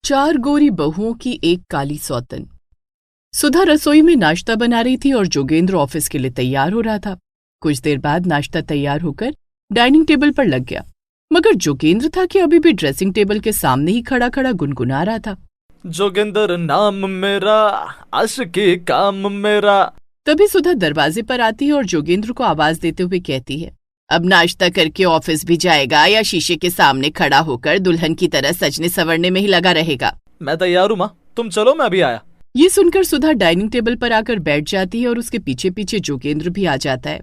4 गोरी बहुओं की एक काली सौतन। सुधा रसोई में नाश्ता बना रही थी और जोगेंद्र ऑफिस के लिए तैयार हो रहा था। कुछ देर बाद नाश्ता तैयार होकर डाइनिंग टेबल पर लग गया, मगर जोगेंद्र था कि अभी भी ड्रेसिंग टेबल के सामने ही खड़ा खड़ा गुनगुना रहा था। जोगेंद्र नाम मेरा, आशिकी काम मेरा। तभी सुधा दरवाजे पर आती है और जोगेंद्र को आवाज देते हुए कहती है, अब नाश्ता करके ऑफिस भी जाएगा या शीशे के सामने खड़ा होकर दुल्हन की तरह सजने संवरने में ही लगा रहेगा? मैं तैयार हूँ माँ, तुम चलो, मैं अभी आया। ये सुनकर सुधा डाइनिंग टेबल पर आकर बैठ जाती है और उसके पीछे पीछे जोगेंद्र भी आ जाता है।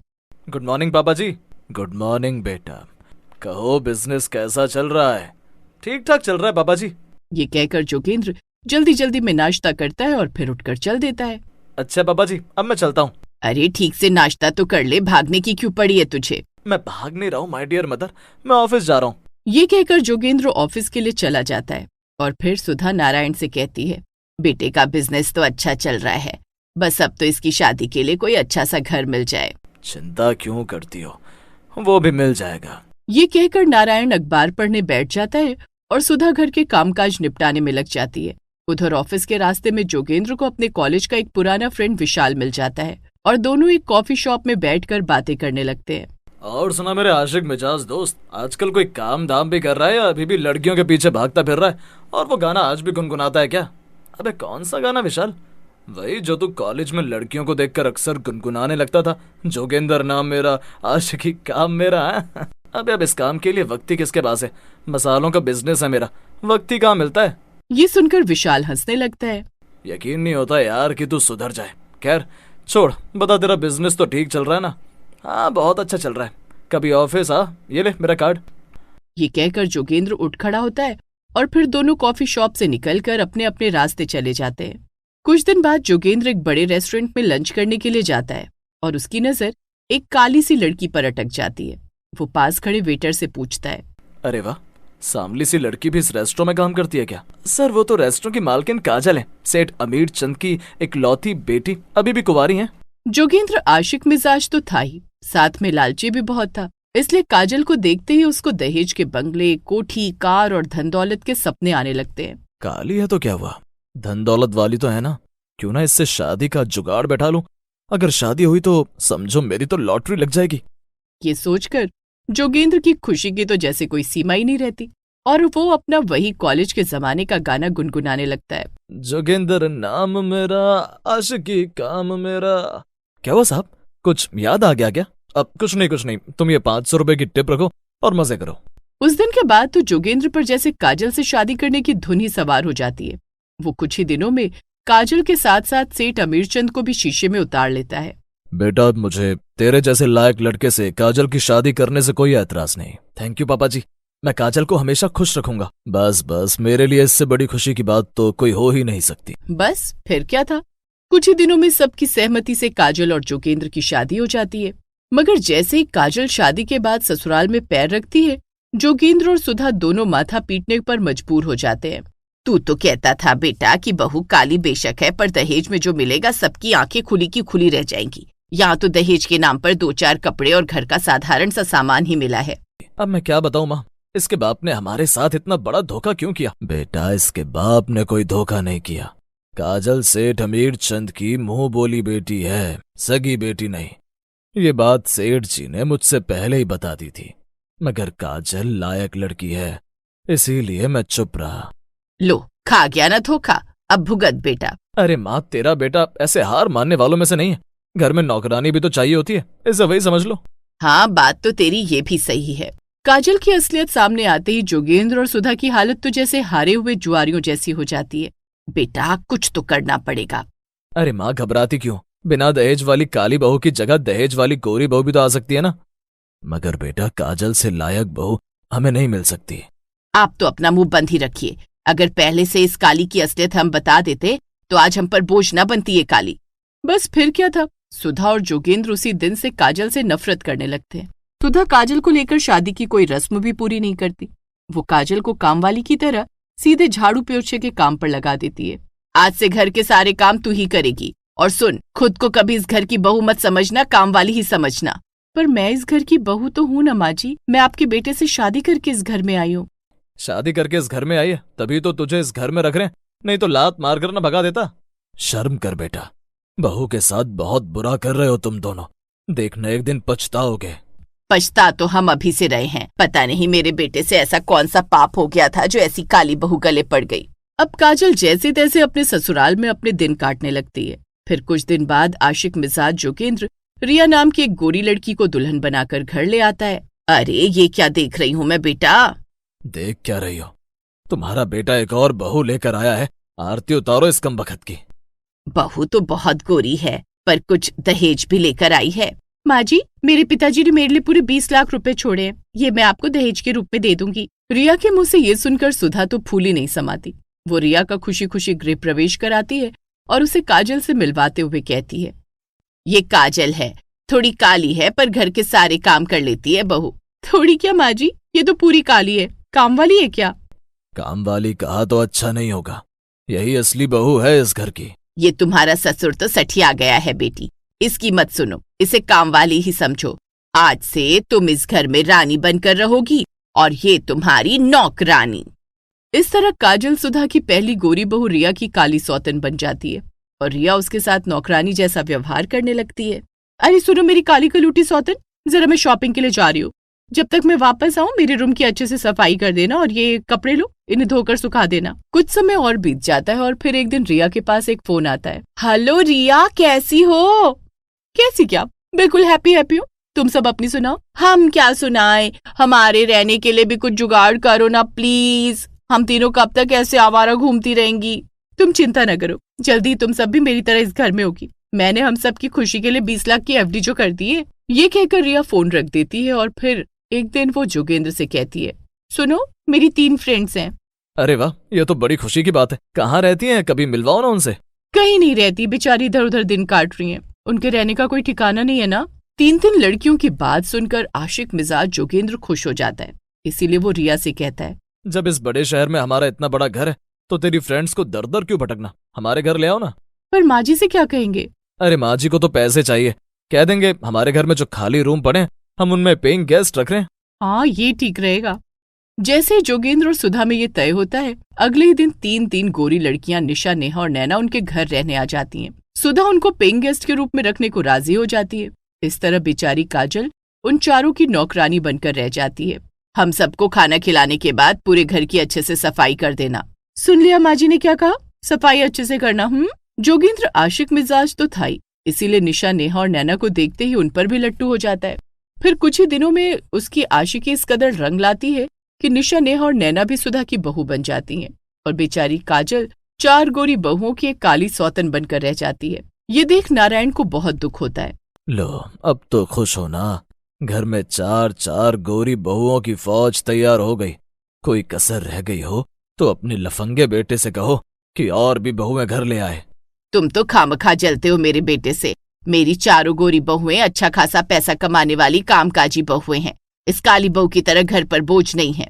गुड मॉर्निंग पापा जी। गुड मॉर्निंग बेटा, कहो बिजनेस कैसा चल रहा है? ठीक ठाक चल रहा है पापा जी। ये कहकर जोगेंद्र जल्दी जल्दी में नाश्ता करता है और फिर उठकर चल देता है। अच्छा पापा जी, अब मैं चलता हूँ। अरे ठीक से नाश्ता तो कर ले, भागने की क्यों पड़ी है तुझे? मैं भाग नहीं रहा हूँ माय डियर मदर, मैं ऑफिस जा रहा हूँ। ये कहकर जोगेंद्र ऑफिस के लिए चला जाता है और फिर सुधा नारायण से कहती है, बेटे का बिजनेस तो अच्छा चल रहा है, बस अब तो इसकी शादी के लिए कोई अच्छा सा घर मिल जाए। चिंता क्यों करती हो, वो भी मिल जाएगा। ये कहकर नारायण अखबार पढ़ने बैठ जाता है और सुधा घर के कामकाज निपटाने में लग जाती है। उधर ऑफिस के रास्ते में जोगेंद्र को अपने कॉलेज का एक पुराना फ्रेंड विशाल मिल जाता है और दोनों एक कॉफी शॉप में बैठकर बातें करने लगते हैं। और सुना मेरे आशिक मिजाज दोस्त, आजकल कोई काम धाम भी कर रहा है या अभी भी लड़कियों के पीछे भागता फिर रहा है? और वो गाना आज भी गुनगुनाता है क्या? अबे कौन सा गाना विशाल? वही जो तू कॉलेज में लड़कियों को देखकर अक्सर गुनगुनाने लगता था, जोगेंद्र नाम मेरा, आशिकी काम मेरा। अबे अब इस काम के लिए वक्त ही किसके पास है? मसालों का बिजनेस है मेरा, वक्त ही कहाँ मिलता है। ये सुनकर विशाल हंसने लगता है। यकीन नहीं होता यार कि तू सुधर जाए। खैर छोड़, बता तेरा बिजनेस तो ठीक चल रहा है ना? हाँ बहुत अच्छा चल रहा है, कभी ऑफिस आ, ये ले मेरा कार्ड। ये कहकर जोगेंद्र उठ खड़ा होता है और फिर दोनों कॉफी शॉप से निकलकर अपने अपने रास्ते चले जाते हैं। कुछ दिन बाद जोगेंद्र एक बड़े रेस्टोरेंट में लंच करने के लिए जाता है और उसकी नजर एक काली सी लड़की पर अटक जाती है। वो पास खड़े वेटर से पूछता है, अरे वाह, सांवली सी लड़की भी इस रेस्टोरेंट में काम करती है क्या? सर वो तो रेस्टोरेंट की मालकिन काजल है, सेठ अमीर चंद की इकलौती बेटी, अभी भी कुंवारी है। जोगेंद्र आशिक मिजाज तो था ही, साथ में लालची भी बहुत था, इसलिए काजल को देखते ही उसको दहेज के बंगले, कोठी, कार और धन दौलत के सपने आने लगते हैं। काली है तो क्या हुआ, धन दौलत वाली तो है ना, क्यों ना इससे शादी का जुगाड़ बैठा लूं। अगर शादी हुई तो समझो मेरी तो लॉटरी लग जाएगी। ये सोचकर जोगेंद्र की खुशी की तो जैसे कोई सीमा ही नहीं रहती और वो अपना वही कॉलेज के जमाने का गाना गुनगुनाने लगता है। जोगेंद्र नाम मेरा, आशिकी काम मेरा। क्या हुआ साहब, कुछ याद आ गया क्या? अब कुछ नहीं, तुम ये 500 रुपए की टिप रखो और मजे करो। उस दिन के बाद तो जोगेंद्र पर जैसे काजल से शादी करने की धुन ही सवार हो जाती है। वो कुछ ही दिनों में काजल के साथ साथ सेठ अमीरचंद को भी शीशे में उतार लेता है। बेटा मुझे तेरे जैसे लायक लड़के से काजल की शादी करने से कोई एतराज नहीं। थैंक यू पापा जी, मैं काजल को हमेशा खुश रखूंगा। बस मेरे लिए इससे बड़ी खुशी की बात तो कोई हो ही नहीं सकती। बस फिर क्या था, कुछ ही दिनों में सबकी सहमति से काजल और जोगेंद्र की शादी हो जाती है। मगर जैसे ही काजल शादी के बाद ससुराल में पैर रखती है, जोगेंद्र और सुधा दोनों माथा पीटने पर मजबूर हो जाते हैं। तू तो कहता था बेटा कि बहू काली बेशक है, पर दहेज में जो मिलेगा सबकी आंखें खुली की खुली रह जाएंगी। यहाँ तो दहेज के नाम पर 2-4 कपड़े और घर का साधारण सा सामान ही मिला है। अब मैं क्या बताऊं माँ, इसके बाप ने हमारे साथ इतना बड़ा धोखा क्यों किया? बेटा इसके बाप ने कोई धोखा नहीं किया, काजल सेठ अमीर चंद की मुंह बोली बेटी है, सगी बेटी नहीं। ये बात सेठ जी ने मुझसे पहले ही बता दी थी, मगर काजल लायक लड़की है, इसीलिए मैं चुप रहा। लो खा गया ना धोखा, अब भुगत बेटा। अरे माँ, तेरा बेटा ऐसे हार मानने वालों में से नहीं है, घर में नौकरानी भी तो चाहिए होती है, इसे वही समझ लो। हाँ बात तो तेरी ये भी सही है। काजल की असलियत सामने आते ही जोगेंद्र और सुधा की हालत तो जैसे हारे हुए जुआरियों जैसी हो जाती है। बेटा कुछ तो करना पड़ेगा। अरे माँ घबराती क्यों, बिना दहेज वाली काली बहू की जगह दहेज वाली गोरी बहू भी तो आ सकती है ना। मगर बेटा काजल से लायक बहू हमें नहीं मिल सकती। आप तो अपना मुंह बंद ही रखिए, अगर पहले से इस काली की असलियत हम बता देते तो आज हम पर बोझ न बनती ये काली। बस फिर क्या था, सुधा और जोगेंद्र उसी दिन से काजल से नफरत करने लगते हैं। सुधा काजल को लेकर शादी की कोई रस्म भी पूरी नहीं करती। वो काजल को कामवाली की तरह सीधे झाड़ू पोछे के काम पर लगा देती है। आज से घर के सारे काम तू ही करेगी, और सुन, खुद को कभी इस घर की बहू मत समझना, कामवाली ही समझना। पर मैं इस घर की बहू तो हूं ना माँ जी, मैं आपके बेटे से शादी करके इस घर में आई हूँ। शादी करके इस घर में आई है तभी तो तुझे इस घर में रख रहे हैं, नहीं तो लात मार कर ना भगा देता। शर्म कर बेटा, बहू के साथ बहुत बुरा कर रहे हो तुम दोनों, देखना एक दिन पछताओगे। पछता तो हम अभी से रहे हैं। पता नहीं मेरे बेटे से ऐसा कौन सा पाप हो गया था जो ऐसी काली बहू गले पड़ गई। अब काजल जैसे तैसे अपने ससुराल में अपने दिन काटने लगती है। फिर कुछ दिन बाद आशिक मिजाज जोगेंद्र रिया नाम की एक गोरी लड़की को दुल्हन बनाकर घर ले आता है। अरे ये क्या देख रही हूँ मैं बेटा? देख क्या रही हो? तुम्हारा बेटा एक और बहू लेकर आया है, आरती उतारो इस कमबख्त की। बहू तो बहुत गोरी है, पर कुछ दहेज भी लेकर आई है। माँ जी, मेरे पिताजी ने मेरे लिए पूरे 20 लाख रुपए छोड़े हैं, ये मैं आपको दहेज के रूप में दे दूंगी। रिया के मुंह से ये सुनकर सुधा तो फूली नहीं समाती। वो रिया का खुशी खुशी गृह प्रवेश कराती है और उसे काजल से मिलवाते हुए कहती है, ये काजल है, थोड़ी काली है पर घर के सारे काम कर लेती है बहू। थोड़ी क्या माँ जी, ये तो पूरी काली है, काम वाली है क्या? काम वाली कहा तो अच्छा नहीं होगा, यही असली बहू है इस घर की। ये तुम्हारा ससुर तो सठिया गया है बेटी, इसकी मत सुनो, इसे काम वाली ही समझो। आज से तुम इस घर में रानी बनकर रहोगी और ये तुम्हारी नौकरानी। इस तरह काजल सुधा की पहली गोरी बहू रिया की काली सौतन बन जाती है और रिया उसके साथ नौकरानी जैसा व्यवहार करने लगती है। अरे सुनो मेरी काली कलूटी सौतन, जरा मैं शॉपिंग के लिए जा रही हूँ। जब तक मैं वापस आऊँ मेरे रूम की अच्छे से सफाई कर देना और ये कपड़े लो, इन्हें धोकर सुखा देना। कुछ समय और बीत जाता है और फिर एक दिन रिया के पास एक फोन आता है। हेलो रिया, कैसी हो? कैसी क्या, बिल्कुल हैप्पी हैप्पी हूँ। तुम सब अपनी सुनाओ। हम क्या सुनाएं, हमारे रहने के लिए भी कुछ जुगाड़ करो ना प्लीज। हम तीनों कब तक ऐसे आवारा घूमती रहेंगी? तुम चिंता न करो, जल्दी तुम सब भी मेरी तरह इस घर में होगी। मैंने हम सब की खुशी के लिए 20 लाख की एफडी जो कर दी है। ये कहकर रिया फोन रख देती है और फिर एक दिन वो जोगेंद्र से कहती है, सुनो मेरी 3 फ्रेंड्स हैं। अरे वाह, ये तो बड़ी खुशी की बात है। कहाँ रहती हैं, कभी मिलवाओ ना उनसे। कहीं नहीं रहती, बेचारी इधर उधर दिन काट रही हैं। उनके रहने का कोई ठिकाना नहीं है ना। 3 लड़कियों की बात सुनकर आशिक मिजाज जोगेंद्र खुश हो जाता है, इसीलिए वो रिया से कहता है, जब इस बड़े शहर में हमारा इतना बड़ा घर है तो तेरी फ्रेंड्स को दर दर क्यों भटकना, हमारे घर ले आओ ना। पर माँ जी से क्या कहेंगे? अरे माँ जी को तो पैसे चाहिए, कह देंगे हमारे घर में जो खाली रूम पड़े हैं हम उनमें पेइंग गेस्ट रख रहे हैं। हाँ ये ठीक रहेगा। जैसे जोगेंद्र और सुधा में ये तय होता है, अगले ही दिन 3 गोरी लड़कियां निशा, नेहा और नैना उनके घर रहने आ जाती हैं। सुधा उनको पेइंग गेस्ट के रूप में रखने को राजी हो जाती है। इस तरह बेचारी काजल उन चारों की नौकरानी बनकर रह जाती है। हम सबको खाना खिलाने के बाद पूरे घर की अच्छे से सफाई कर देना। सुन लिया माँ जी ने क्या कहा, सफाई अच्छे से करना। जोगेंद्र आशिक मिजाज तो था ही, इसीलिए निशा, नेहा और नैना को देखते ही उन पर भी लट्टू हो जाता है। फिर कुछ ही दिनों में उसकी आशिकी इस कदर रंग लाती है कि निशा, नेहा और नैना भी सुधा की बहू बन जाती हैं और बेचारी काजल 4 गोरी बहुओं की एक काली सौतन बनकर रह जाती है। ये देख नारायण को बहुत दुख होता है। लो अब तो खुश हो ना, घर में 4 गोरी बहुओं की फौज तैयार हो गई। कोई कसर रह गई हो तो अपने लफंगे बेटे से कहो कि और भी बहुएं घर ले आए। तुम तो खामखा जलते हो मेरे बेटे से। मेरी 4 गोरी बहुएं अच्छा खासा पैसा कमाने वाली कामकाजी बहुएं हैं। इस काली बहू की तरह घर पर बोझ नहीं है।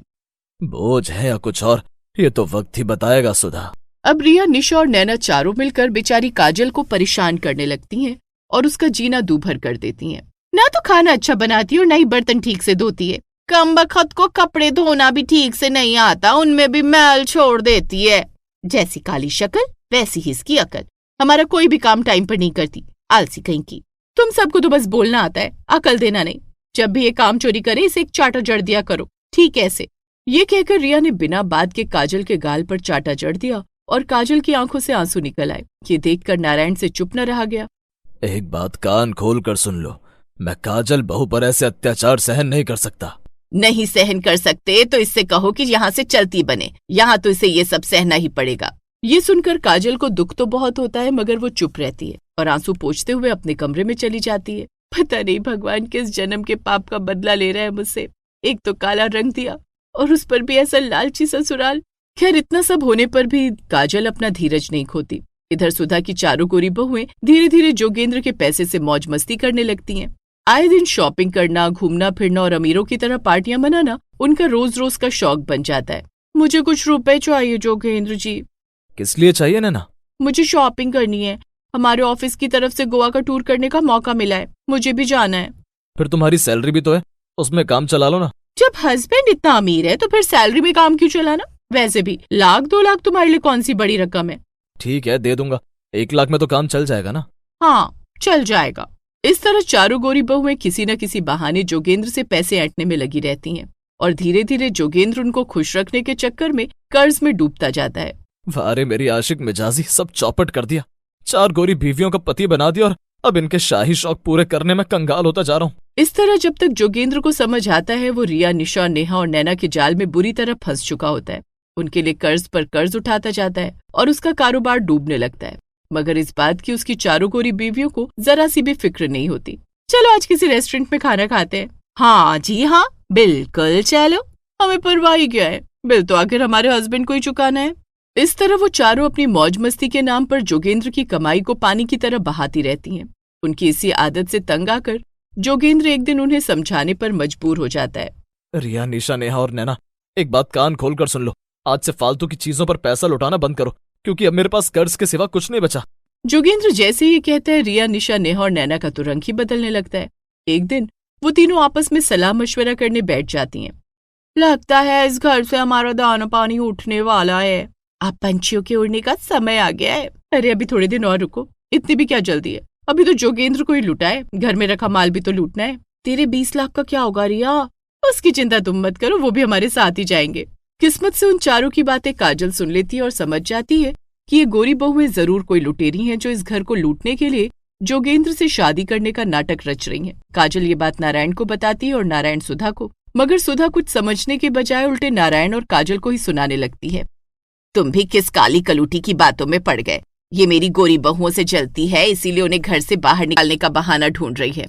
बोझ है या कुछ और, ये तो वक्त ही बताएगा सुधा। अब रिया, निशा और नैना चारों मिलकर बेचारी काजल को परेशान करने लगती हैं और उसका जीना दूभर कर देती हैं। ना तो खाना अच्छा बनाती और ना ही बर्तन ठीक से धोती है। कमबख्त को कपड़े धोना भी ठीक से नहीं आता, उनमें भी मैल छोड़ देती है। जैसी काली शक्ल वैसी ही इसकी अकल। हमारा कोई भी काम टाइम पर नहीं करती, आलसी कहीं की। तुम सबको तो बस बोलना आता है, अकल देना नहीं। जब भी ये काम चोरी करे इसे एक चाटा जड़ दिया करो, ठीक ऐसे। ये कहकर रिया ने बिना बात के काजल के गाल पर चाटा जड़ दिया और काजल की आंखों से आंसू निकल आए। ये देखकर नारायण से चुप न रहा गया। एक बात कान खोल कर सुन लो, मैं काजल बहू पर ऐसे अत्याचार सहन नहीं कर सकता। नहीं सहन कर सकते तो इससे कहो कि यहाँ से चलती बने, यहाँ तो इसे ये सब सहना ही पड़ेगा। ये सुनकर काजल को दुख तो बहुत होता है, मगर वो चुप रहती है और आंसू पोंछते हुए अपने कमरे में चली जाती है। पता नहीं भगवान किस जन्म के पाप का बदला ले रहा है मुझसे। एक तो काला रंग दिया और उस पर भी ऐसा लालची ससुराल। खैर इतना सब होने पर भी काजल अपना धीरज नहीं खोती। इधर सुधा की 4 गोरी बहुएं धीरे धीरे जोगेंद्र के पैसे से मौज मस्ती करने लगती हैं। आए दिन शॉपिंग करना, घूमना फिरना और अमीरों की तरह पार्टियां मनाना उनका रोज रोज का शौक बन जाता है। मुझे कुछ रुपए चाहिए जोगेंद्र जी। किस लिए चाहिए नैना? मुझे शॉपिंग करनी है। हमारे ऑफिस की तरफ से गोवा का टूर करने का मौका मिला है, मुझे भी जाना है। फिर तुम्हारी सैलरी भी तो है, उसमें काम चला लो ना। जब हस्बैंड इतना अमीर है तो फिर सैलरी में काम क्यों चलाना? वैसे भी 1-2 लाख तुम्हारे लिए कौन सी बड़ी रकम है। ठीक है, दे दूंगा। 1 लाख में तो काम चल जाएगा ना? हाँ, चल जाएगा। इस तरह चारों गोरी बहुएं किसी न किसी बहाने जोगेंद्र से पैसे ऐंठने में लगी रहती हैं और धीरे धीरे जोगेंद्र उनको खुश रखने के चक्कर में कर्ज में डूबता जाता है। वारे मेरी आशिक मिजाजी, सब चौपट कर दिया। 4 गोरी बीवियों का पति बना दिया और अब इनके शाही शौक पूरे करने में कंगाल होता जा रहा हूँ। इस तरह जब तक जोगेंद्र को समझ आता है वो रिया, निशा, नेहा और नैना के जाल में बुरी तरह फंस चुका होता है। उनके लिए कर्ज पर कर्ज उठाता जाता है और उसका कारोबार डूबने लगता है, मगर इस बात की उसकी चारों गोरी बीवियों को जरा सी भी फिक्र नहीं होती। चलो आज किसी रेस्टोरेंट में खाना खाते हैं। हाँ जी हाँ, बिल्कुल चलो, हमें परवाह ही क्या है, बिल तो आखिर हमारे हस्बैंड को ही चुकाना है। इस तरह वो चारों अपनी मौज मस्ती के नाम पर जोगेंद्र की कमाई को पानी की तरह बहाती रहती हैं। उनकी इसी आदत से तंग आकर जोगेंद्र एक दिन उन्हें समझाने पर मजबूर हो जाता है। रिया, निशा, नेहा और नैना, एक बात कान खोल कर सुन लो। आज से फालतू की चीजों पर पैसा लौटाना बंद करो, क्योंकि अब मेरे पास कर्ज के सिवा कुछ नहीं बचा। जोगेंद्र जैसे ही कहता है, रिया, निशा, नेहा और नैना का तो रंग ही बदलने लगता है। एक दिन वो तीनों आपस में सलाह मशवरा करने बैठ जाती हैं। लगता है इस घर से हमारा दाना पानी उठने वाला है। अब पंछियों के उड़ने का समय आ गया है। अरे अभी थोड़े दिन और रुको, इतनी भी क्या जल्दी है? अभी तो जोगेंद्र को ही लुटाए, घर में रखा माल भी तो लूटना है। तेरे 20 लाख का क्या होगा रिया? उसकी चिंता तुम मत करो, वो भी हमारे साथ ही जाएंगे। किस्मत से उन चारों की बातें काजल सुन लेती है और समझ जाती है कि ये गोरी बहुएं जरूर कोई लुटेरी हैं जो इस घर को लूटने के लिए जोगेंद्र से शादी करने का नाटक रच रही हैं। काजल ये बात नारायण को बताती है और नारायण सुधा को, मगर सुधा कुछ समझने के बजाय उल्टे नारायण और काजल को ही सुनाने लगती है। तुम भी किस काली कलूटी की बातों में पड़ गए? ये मेरी गोरी बहुओं से जलती है, इसीलिए उन्हें घर से बाहर निकालने का बहाना ढूंढ रही है।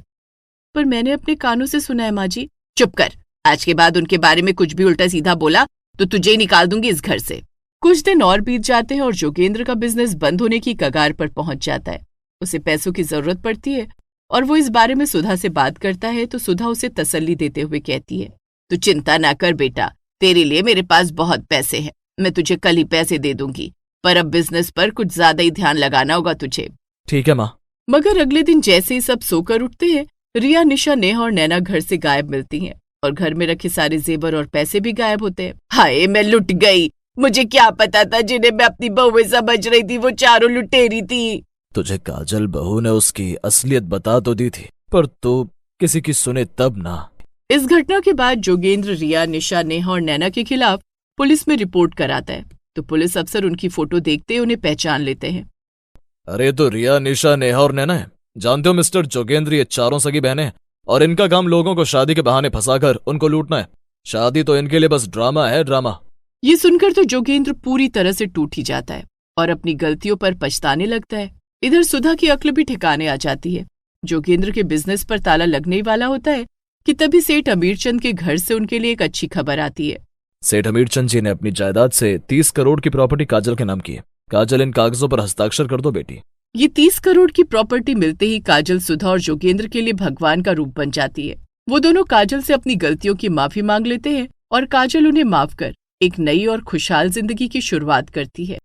पर मैंने अपने कानों से सुना है माँ जी। चुप कर, आज के बाद उनके बारे में कुछ भी उल्टा सीधा बोला तो तुझे ही निकाल दूंगी इस घर से। कुछ दिन और बीत जाते हैं और जोगेंद्र का बिजनेस बंद होने की कगार पर पहुंच जाता है। उसे पैसों की जरूरत पड़ती है और वो इस बारे में सुधा से बात करता है तो सुधा उसे तसल्ली देते हुए कहती है, तू चिंता ना कर बेटा, तेरे लिए मेरे पास बहुत पैसे हैं, मैं तुझे कल ही पैसे दे दूंगी, पर अब बिजनेस पर कुछ ज्यादा ही ध्यान लगाना होगा तुझे। ठीक है माँ। मगर अगले दिन जैसे ही सब सोकर उठते हैं, रिया, निशा, नेहा और नैना घर से गायब मिलती हैं और घर में रखे सारे जेवर और पैसे भी गायब होते हैं। हाय, मैं लुट गई। मुझे क्या पता था जिन्हें मैं अपनी बहुएं समझ रही थी वो चारों लुटेरी थी। तुझे काजल बहू ने उसकी असलियत बता तो दी थी, पर तू किसी की सुने तब ना। इस घटना के बाद जोगेंद्र रिया, निशा, नेहा और नैना के खिलाफ पुलिस में रिपोर्ट कराता है तो पुलिस अफसर उनकी फोटो देखते ही उन्हें पहचान लेते हैं। अरे तो रिया, निशा, नेहा और नैना है। जानते हो मिस्टर जोगेंद्र, ये चारों सगी बहनें हैं और इनका काम लोगों को शादी के बहाने फंसाकर उनको लूटना है। शादी तो इनके लिए बस ड्रामा है, ड्रामा। ये सुनकर तो जोगेंद्र पूरी तरह से टूट ही जाता है और अपनी गलतियों पर पछताने लगता है। इधर सुधा की अक्ल भी ठिकाने आ जाती है। जोगेंद्र के बिजनेस पर ताला लगने ही वाला होता है कि तभी सेठ अमीरचंद के घर से उनके लिए एक अच्छी खबर आती है। सेठ अमीरचंद जी ने अपनी जायदाद से 30 करोड़ की प्रॉपर्टी काजल के नाम की है। काजल, इन कागजों पर हस्ताक्षर कर दो बेटी। ये 30 करोड़ की प्रॉपर्टी मिलते ही काजल, सुधा और जोगेंद्र के लिए भगवान का रूप बन जाती है। वो दोनों काजल से अपनी गलतियों की माफी मांग लेते हैं और काजल उन्हें माफ कर एक नई और खुशहाल जिंदगी की शुरुआत करती है।